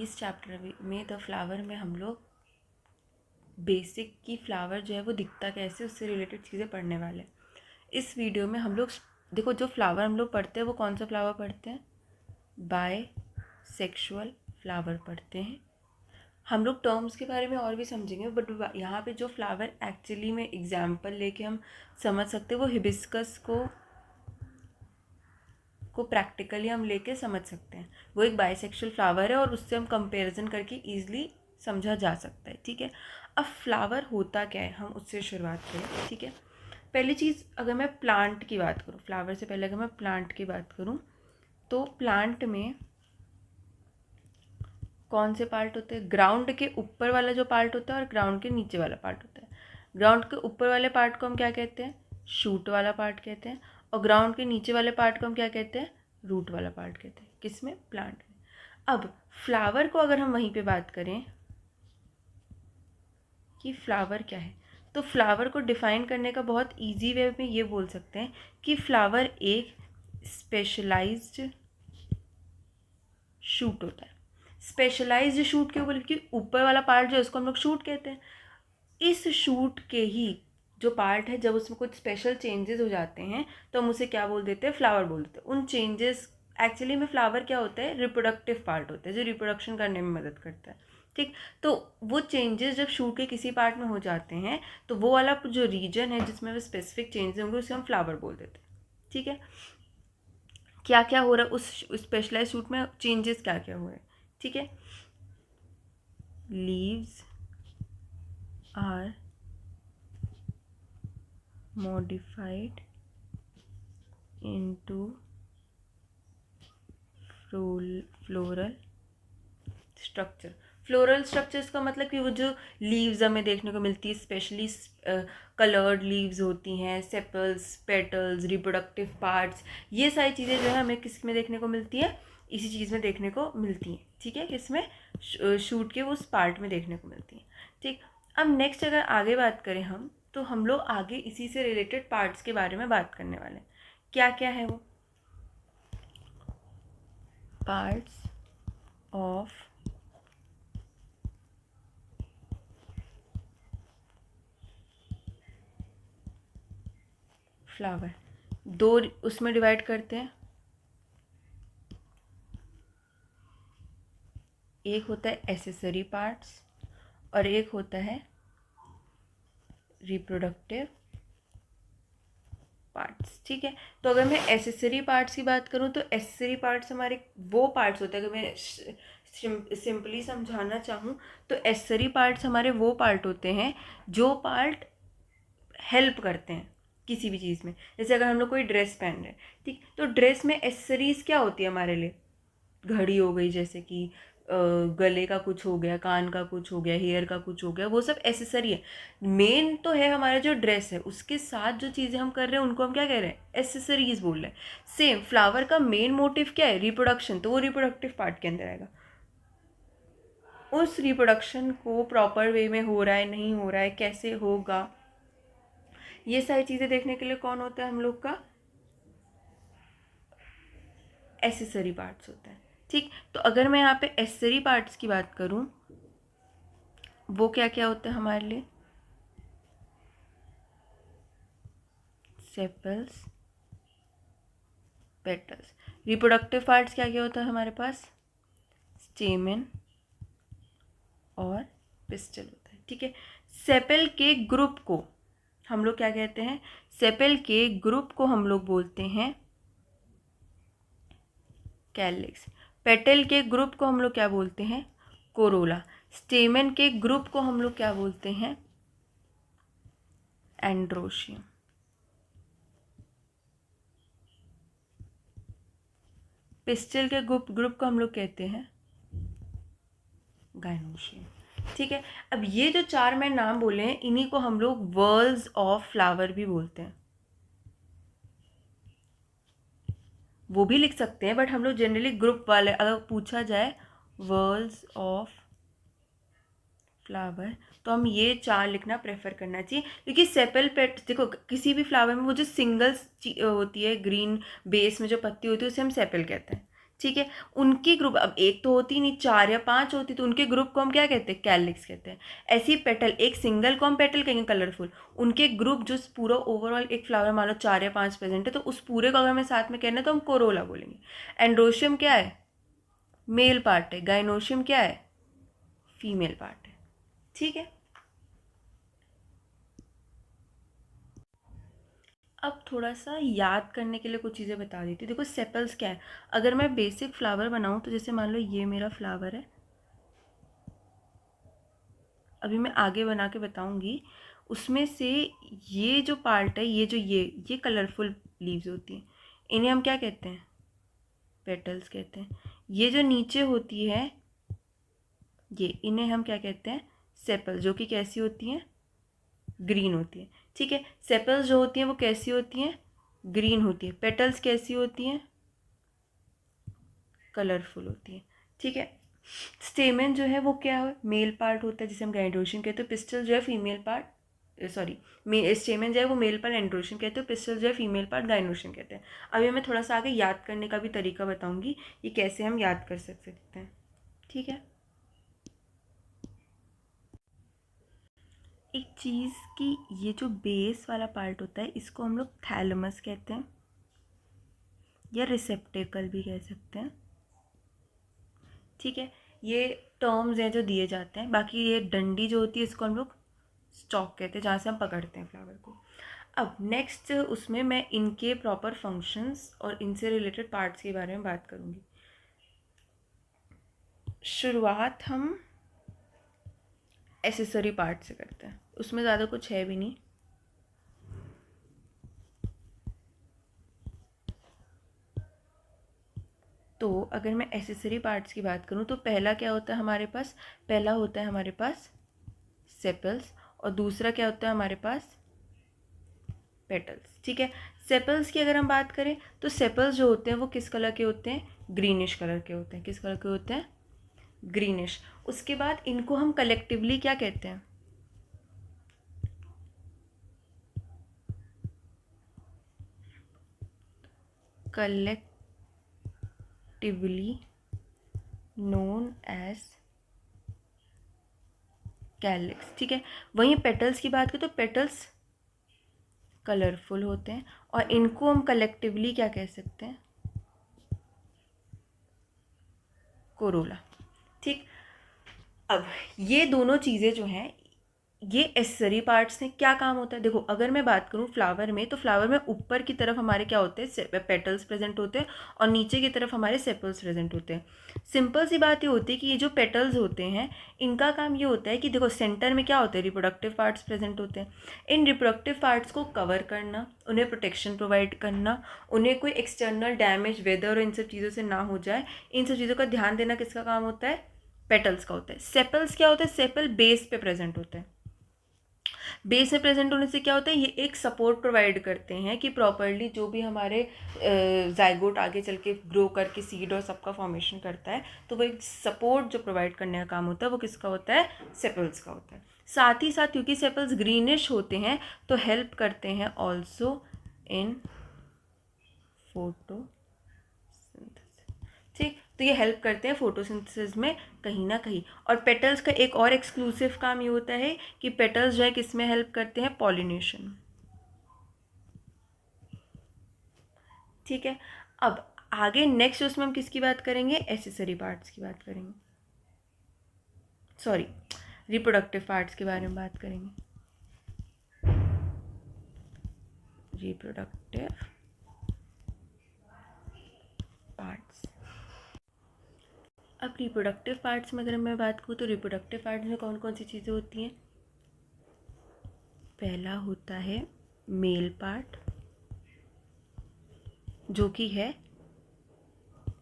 इस चैप्टर में the flower में हम लोग बेसिक की फ्लावर जो है वो दिखता कैसे उससे रिलेटेड चीज़ें पढ़ने वाले। इस वीडियो में हम लोग देखो जो फ्लावर हम लोग पढ़ते हैं वो कौन सा फ्लावर पढ़ते हैं, बाय सेक्शुअल फ्लावर पढ़ते हैं। हम लोग टर्म्स के बारे में और भी समझेंगे, बट यहाँ पे जो फ्लावर एक्चुअली में एग्जाम्पल लेके हम समझ सकते हैं वो हिबिस्कस को प्रैक्टिकली हम लेके समझ सकते हैं। वो एक बाइसेक्सुअल फ्लावर है और उससे हम कंपैरिजन करके ईजिली समझा जा सकता है। ठीक है, अब फ्लावर होता क्या है हम उससे शुरुआत करें। ठीक है, पहली चीज़ अगर मैं प्लांट की बात करूँ, फ्लावर से पहले अगर मैं प्लांट की बात करूँ तो प्लांट में कौन से पार्ट होते हैं, ग्राउंड के ऊपर वाला जो पार्ट होता है और ग्राउंड के नीचे वाला पार्ट होता है। ग्राउंड के ऊपर वाले पार्ट को हम क्या कहते हैं, शूट वाला पार्ट कहते हैं, और ग्राउंड के नीचे वाले पार्ट को हम क्या कहते हैं, रूट वाला पार्ट कहते हैं। किसमें, प्लांट में। अब फ्लावर को अगर हम वहीं पे बात करें कि फ्लावर क्या है, तो फ्लावर को डिफाइन करने का बहुत इजी वे में ये बोल सकते हैं कि फ्लावर एक स्पेशलाइज्ड शूट होता है। स्पेशलाइज्ड शूट क्यों बोले, क्योंकि ऊपर वाला पार्ट जो है उसको हम लोग शूट कहते हैं। इस शूट के ही जो पार्ट है जब उसमें कुछ स्पेशल चेंजेस हो जाते हैं तो हम उसे क्या बोल देते हैं, फ्लावर बोल देते हैं। उन चेंजेस एक्चुअली में फ्लावर क्या होता है, रिप्रोडक्टिव पार्ट होता है जो रिप्रोडक्शन करने में मदद करता है। ठीक, तो वो चेंजेस जब शूट के किसी पार्ट में हो जाते हैं तो वो वाला जो रीजन है जिसमें वो स्पेसिफिक चेंजेस होंगे उसे हम फ्लावर बोल देते हैं। ठीक है, क्या क्या हो रहा है उस स्पेशलाइज शूट में, चेंजेस क्या क्या हो रहे हैं। ठीक है, leaves are modified into floral structure। Floral structures का मतलब कि वो जो लीव्स हमें देखने को मिलती है, स्पेशली कलर्ड लीव्स होती हैं, सेपल्स, पेटल्स, रिप्रोडक्टिव पार्ट्स, ये सारी चीज़ें जो है हमें किस में देखने को मिलती है, इसी चीज़ में देखने को मिलती हैं। ठीक है, किसमें, शूट के उस पार्ट में देखने को मिलती हैं। ठीक, अब नेक्स्ट अगर आगे बात करें हम तो हम लोग आगे इसी से रिलेटेड पार्ट्स के बारे में बात करने वाले हैं। क्या क्या है वो पार्ट्स ऑफ फ्लावर। दो उसमें डिवाइड करते हैं, एक होता है एसेसरी पार्ट्स और एक होता है रिप्रोडक्टिव पार्ट्स। ठीक है, तो अगर मैं एसेसरी पार्ट्स की बात करूं तो एसेसरी पार्ट्स हमारे वो पार्ट्स होते हैं, अगर मैं सिंपली समझाना चाहूँ तो एसेसरी पार्ट्स हमारे वो पार्ट होते हैं जो पार्ट हेल्प करते हैं किसी भी चीज़ में। जैसे अगर हम लोग कोई ड्रेस पहन रहे हैं, ठीक, तो ड्रेस में एसेसरीज क्या होती है हमारे लिए, घड़ी हो गई, जैसे कि गले का कुछ हो गया, कान का कुछ हो गया, हेयर का कुछ हो गया, वो सब एसेसरी है। मेन तो है हमारा जो ड्रेस है, उसके साथ जो चीज़ें हम कर रहे हैं उनको हम क्या कह रहे हैं, एसेसरीज बोल रहे हैं। सेम फ्लावर का मेन मोटिव क्या है, रिप्रोडक्शन, तो वो रिप्रोडक्टिव पार्ट के अंदर आएगा। उस रिप्रोडक्शन को प्रॉपर वे में हो रहा है, नहीं हो रहा है, कैसे होगा, ये सारी चीज़ें देखने के लिए कौन होता है हम लोग का, एसेसरी पार्ट्स होता है। ठीक, तो अगर मैं यहाँ पे एसेसरी पार्ट्स की बात करूँ वो क्या क्या होता है हमारे लिए, सेपल्स, पेटल्स। रिप्रोडक्टिव पार्ट्स क्या क्या होता है हमारे पास, स्टेमेन और पिस्टल होता है। ठीक है, सेपल के ग्रुप को हम लोग क्या कहते हैं, सेपल के ग्रुप को हम लोग बोलते हैं कैलिक्स। पेटल के ग्रुप को हम लोग क्या बोलते हैं, कोरोला। स्टेमेन के ग्रुप को हम लोग क्या बोलते हैं, एंड्रोशियम। पिस्टल के ग्रुप को हम लोग कहते हैं गाइनोशियम। ठीक है, अब ये जो चार मैं नाम बोले हैं इन्हीं को हम लोग वर्ल्स ऑफ फ्लावर भी बोलते हैं। वो भी लिख सकते हैं बट हम लोग जनरली ग्रुप वाले, अगर पूछा जाए वर्ल्स ऑफ फ्लावर तो हम ये चार लिखना प्रेफर करना चाहिए, क्योंकि सेपल पेट, देखो किसी भी फ्लावर में वो जो सिंगल होती है ग्रीन बेस में जो पत्ती होती है उसे हम सेपल कहते हैं। ठीक है। उनकी ग्रुप अब एक तो होती नहीं, 4 या 5 होती, तो उनके ग्रुप को हम क्या कहते हैं, कैलिक्स कहते हैं। ऐसी पेटल, एक सिंगल को हम पेटल कहेंगे कलरफुल, उनके ग्रुप जो पूरा ओवरऑल एक फ्लावर मान लो 4 या 5 प्रेजेंट है, तो उस पूरे को अगर हमें साथ में कहना है तो हम कोरोला बोलेंगे। एंड्रोशियम क्या है, मेल पार्ट है, गाइनोशियम क्या है, फीमेल पार्ट है। ठीक है। अब थोड़ा सा याद करने के लिए कुछ चीज़ें बता देती हूँ। देखो सेपल्स क्या है, अगर मैं बेसिक फ्लावर बनाऊँ तो जैसे मान लो ये मेरा फ्लावर है, अभी मैं आगे बना के बताऊँगी, उसमें से ये जो पार्ट है, ये जो ये कलरफुल लीव्स होती हैं, इन्हें हम क्या कहते हैं, पेटल्स कहते हैं। ये जो नीचे होती है ये, इन्हें हम क्या कहते हैं, सेपल, जो कि कैसी होती हैं, ग्रीन होती है। ठीक है। सेपल्स जो होती हैं वो कैसी होती हैं, ग्रीन होती है। पेटल्स कैसी होती हैं, कलरफुल होती है। ठीक है। स्टेमन जो है वो क्या है, मेल पार्ट होता है जिसे हम गाइनोशियम कहते हैं। पिस्टल जो है फीमेल पार्ट, सॉरी, स्टेमन जो है वो मेल पार्ट एंड्रोशियम कहते हैं, पिस्टल जो है फीमेल पार्ट गाइनोशियम कहते हैं। अभी मैं थोड़ा सा आगे याद करने का भी तरीका बताऊंगी, ये कैसे हम याद कर सकते हैं। ठीक है। एक चीज़ की, ये जो बेस वाला पार्ट होता है इसको हम लोग थैलमस कहते हैं, या रिसेप्टेकल भी कह सकते हैं। ठीक है। ये टर्म्स हैं जो दिए जाते हैं। बाकी ये डंडी जो होती है इसको हम लोग स्टॉक कहते हैं, जहाँ से हम पकड़ते हैं फ्लावर को। अब नेक्स्ट उसमें मैं इनके प्रॉपर फंक्शंस और इनसे रिलेटेड पार्ट्स के बारे में बात करूँगी। शुरुआत हम एसेसरी पार्ट से करते हैं, उसमें ज़्यादा कुछ है भी नहीं। तो अगर मैं एसेसरी पार्ट्स की बात करूँ तो पहला क्या होता है हमारे पास, पहला होता है हमारे पास सेपल्स, और दूसरा क्या होता है हमारे पास, पेटल्स। ठीक है। सेपल्स की अगर हम बात करें तो सेपल्स जो होते हैं वो किस कलर के होते हैं, ग्रीनिश कलर के होते हैं। किस कलर के होते हैं, ग्रीनिश। उसके बाद इनको हम कलेक्टिवली क्या कहते हैं, कलेक्टिवली नोन एज कैलिक्स। ठीक है। वहीं पेटल्स की बात करें तो पेटल्स कलरफुल होते हैं, और इनको हम कलेक्टिवली क्या कह सकते हैं, कोरोला। ठीक। अब ये दोनों चीज़ें जो हैं, ये एसेसरी पार्ट्स हैं। क्या काम होता है, देखो अगर मैं बात करूँ फ्लावर में, तो फ्लावर में ऊपर की तरफ हमारे क्या होते हैं, पेटल्स प्रेजेंट होते हैं, और नीचे की तरफ हमारे सेपल्स प्रेजेंट होते हैं। सिंपल सी बात ये होती है कि ये जो पेटल्स होते हैं इनका काम ये होता है कि देखो सेंटर में क्या होता है, रिप्रोडक्टिव पार्ट्स प्रेजेंट होते हैं। इन रिप्रोडक्टिव पार्ट्स को कवर करना, उन्हें प्रोटेक्शन प्रोवाइड करना, उन्हें कोई एक्सटर्नल डैमेज, वेदर और इन सब चीज़ों से ना हो जाए, इन सब चीज़ों का ध्यान देना किसका काम होता है, पेटल्स का होता है। सेपल्स क्या होता है, सेपल बेस पे प्रेजेंट होते हैं। बेस में प्रेजेंट होने से क्या होता है, ये एक सपोर्ट प्रोवाइड करते हैं कि प्रॉपरली जो भी हमारे जाइगोट आगे चल के ग्रो करके सीड और सबका फॉर्मेशन करता है, तो वो एक सपोर्ट जो प्रोवाइड करने का काम होता है वो किसका होता है, सेपल्स का होता है। साथ ही साथ क्योंकि सेपल्स ग्रीनिश होते हैं तो हेल्प करते हैं ऑल्सो इन फोटो, ठीक। तो ये हेल्प करते हैं फोटोसिंथेसिस में कहीं ना कहीं। और पेटल्स का एक और एक्सक्लूसिव काम ये होता है कि पेटल्स जो है किस में हेल्प करते हैं, पॉलिनेशन। ठीक है। अब आगे नेक्स्ट उसमें हम किसकी बात करेंगे, एसेसरी पार्ट्स की बात करेंगे, सॉरी रिप्रोडक्टिव पार्ट्स के बारे में बात करेंगे। Reproductive parts. अब रिप्रोडक्टिव पार्ट्स में अगर मैं बात करूँ तो रिप्रोडक्टिव पार्ट्स में कौन कौन सी चीज़ें होती हैं, पहला होता है मेल पार्ट जो कि है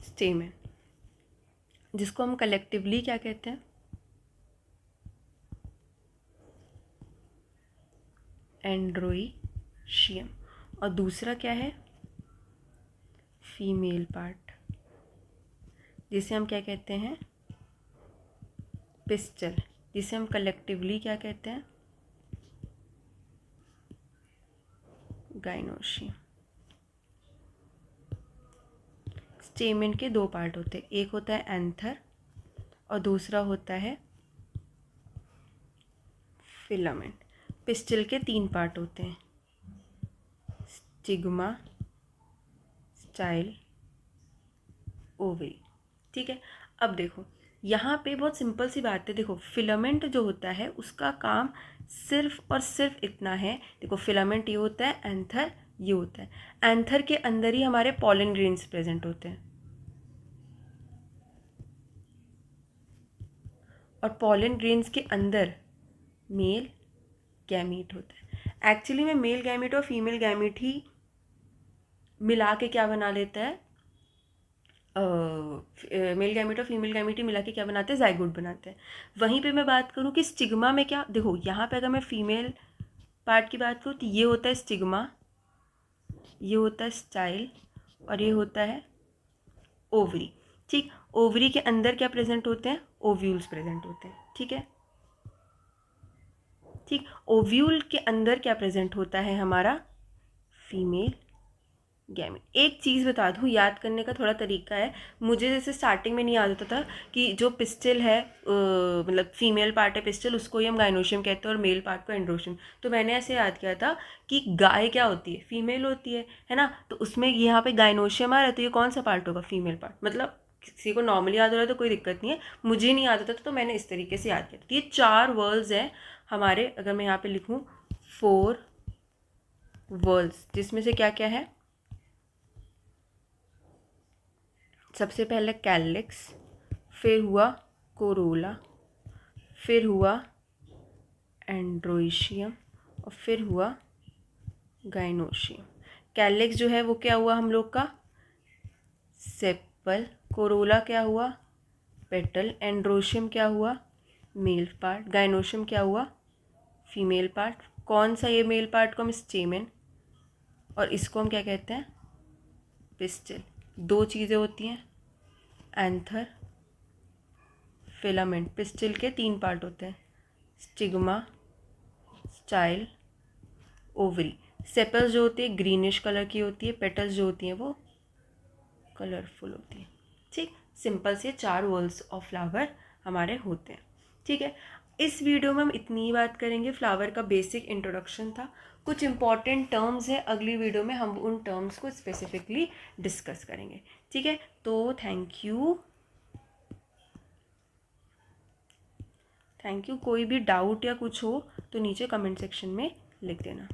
स्टेमन, जिसको हम कलेक्टिवली क्या कहते हैं, एंड्रोशियम। और दूसरा क्या है, फीमेल पार्ट, जिसे हम क्या कहते हैं, पिस्टल, जिसे हम कलेक्टिवली क्या कहते हैं, गाइनोशियम। स्टेमेन के दो पार्ट होते हैं, एक होता है एंथर और दूसरा होता है फिलामेंट। पिस्टिल के तीन पार्ट होते हैं, स्टिग्मा, स्टाइल, ओवरी। ठीक है, अब देखो यहाँ पे बहुत सिंपल सी बात है। देखो फिलामेंट जो होता है उसका काम सिर्फ और सिर्फ इतना है। देखो फिलामेंट ये होता है, एंथर ये होता है। एंथर के अंदर ही हमारे पॉलन ग्रेन्स प्रेजेंट होते हैं और पॉलन ग्रेन्स के अंदर मेल गैमीट होता है। एक्चुअली में मेल गैमीट और फीमेल गैमीट ही मिला के क्या बना लेता है, मेल गैमीट और फीमेल गैमीट ही मिला के क्या बनाते हैं, जाइगोट बनाते हैं। वहीं पे मैं बात करूँ कि स्टिग्मा में क्या, देखो यहाँ पे अगर मैं फीमेल पार्ट की बात करूँ तो ये होता है स्टिग्मा, ये होता है स्टाइल और ये होता है ओवरी। ठीक, ओवरी के अंदर क्या प्रेजेंट होते हैं, ओव्यूल्स प्रेजेंट होते हैं। ठीक है, ठीक, ओव्यूल के अंदर क्या प्रेजेंट होता है, हमारा फीमेल गैमेट। एक चीज़ बता दूँ, याद करने का थोड़ा तरीका है। मुझे जैसे स्टार्टिंग में नहीं याद होता था कि जो पिस्टल है मतलब फीमेल पार्ट है पिस्टल, उसको ही हम गाइनोशियम कहते हैं और मेल पार्ट को एंड्रोशियम। तो मैंने ऐसे याद किया था कि गाय क्या होती है, फीमेल होती है ना। तो उसमें यहाँ पे गाइनोशियम आ रहा है, तो ये कौन सा पार्ट होगा, फीमेल पार्ट। मतलब किसी को नॉर्मली याद हो रहा है तो कोई दिक्कत नहीं है, मुझे नहीं याद होता था तो मैंने इस तरीके से याद किया। तो ये 4 वर्ल्स हैं हमारे, अगर मैं यहाँ पे लिखूँ 4 वर्ल्स, जिसमें से क्या क्या है, सबसे पहले कैलिक्स, फिर हुआ कोरोला, फिर हुआ एंड्रोइशियम और फिर हुआ गाइनोशियम। कैलिक्स जो है वो क्या हुआ हम लोग का, सेपल। कोरोला क्या हुआ, पेटल। एंड्रोशियम क्या हुआ, मेल पार्ट। गाइनोशियम क्या हुआ, फीमेल पार्ट। कौन सा ये मेल पार्ट को हम स्टेमेन और इसको हम क्या कहते हैं, पिस्टिल। 2 चीज़ें होती हैं, एंथर, फिलामेंट। पिस्टिल के 3 पार्ट होते हैं, स्टिग्मा, स्टाइल, ओवरी। सेपल्स जो होती है ग्रीनिश कलर की होती है, पेटल्स जो होती हैं वो कलरफुल होती है। ठीक, सिंपल से 4 वर्ल्स ऑफ फ्लावर हमारे होते हैं। ठीक है, इस वीडियो में हम इतनी ही बात करेंगे, फ्लावर का बेसिक इंट्रोडक्शन था। कुछ इंपॉर्टेंट टर्म्स हैं, अगली वीडियो में हम उन टर्म्स को स्पेसिफिकली डिस्कस करेंगे। ठीक है, तो थैंक यू। कोई भी डाउट या कुछ हो तो नीचे कमेंट सेक्शन में लिख देना।